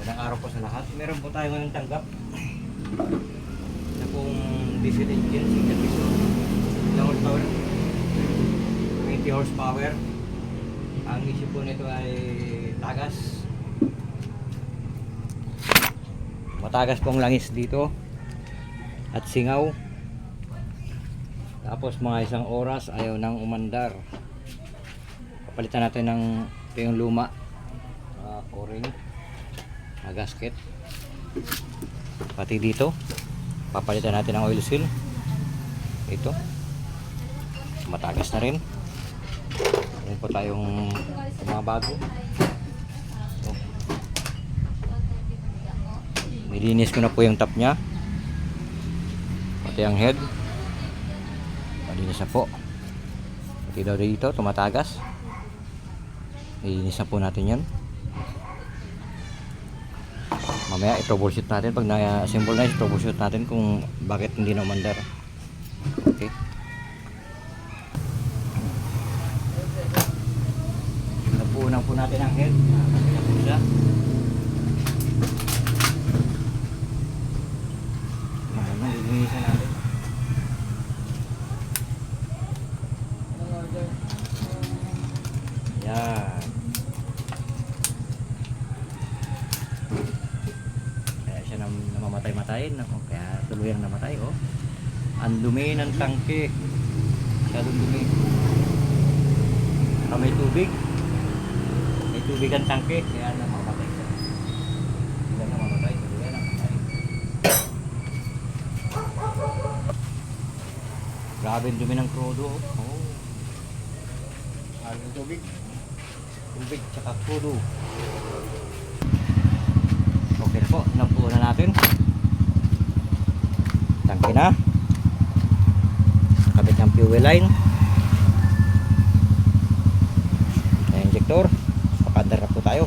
Magandang araw po sa lahat. Meron po tayo ngayong tanggap na pong diesel engine, single piston, ilang horsepower, 20 horsepower. Ang issue po nito ay tagas. Matagas pong langis dito at singaw. Tapos mga isang oras ayaw nang umandar. Papalitan natin ng ito yung luma, o-ring, gasket. Pati dito papalitan natin ang oil seal. Ito matagas na rin. Meron po tayong mga bago. Ito. Nilinis ko na po yung top nya, pati ang head malinis na po. Pati daw dito tumatagas, nilinis na po natin yan. Mamaya i-troubleshoot natin pag na-assemble na, i-troubleshoot natin kung bakit hindi na umandar. Okay. Napunan po natin ang head. Nakakapila po siya. Lilinisan natin. Yan. Kaya siya namamatay-matay. Kaya tuluyang namatay. Oh. Ang dumi ng tangke. Masyadong dumi. Saka may tubig. May tubig ang tangke. Kaya namamatay siya. Hindi na namamatay. Tuluyang namatay. Grabe yung dumi ng crudo. Oh. Ang tubig. Tubig tsaka crudo. Okay na po. Napuo na natin. Tangke na. Kabit ng fuel line. Ang injector. Papandar na po tayo.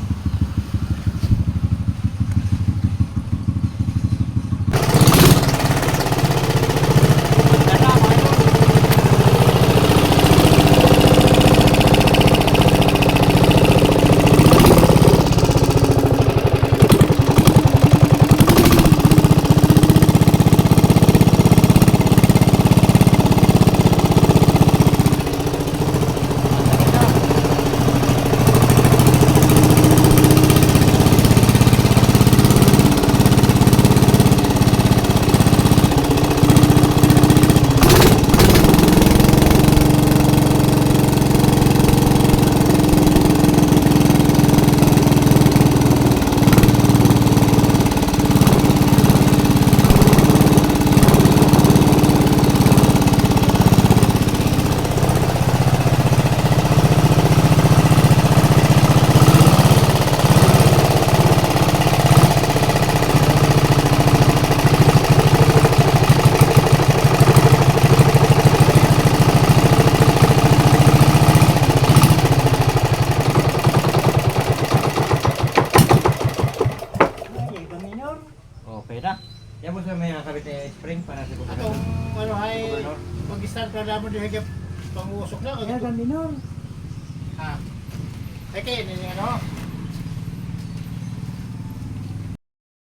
Okay na. Yan mo sa may nakabit na spring para sa gobernador. Atong ano hay mag-start ka naman din higit pang-usok na. Kaya gaminor. Ha. Ay kayo, ano?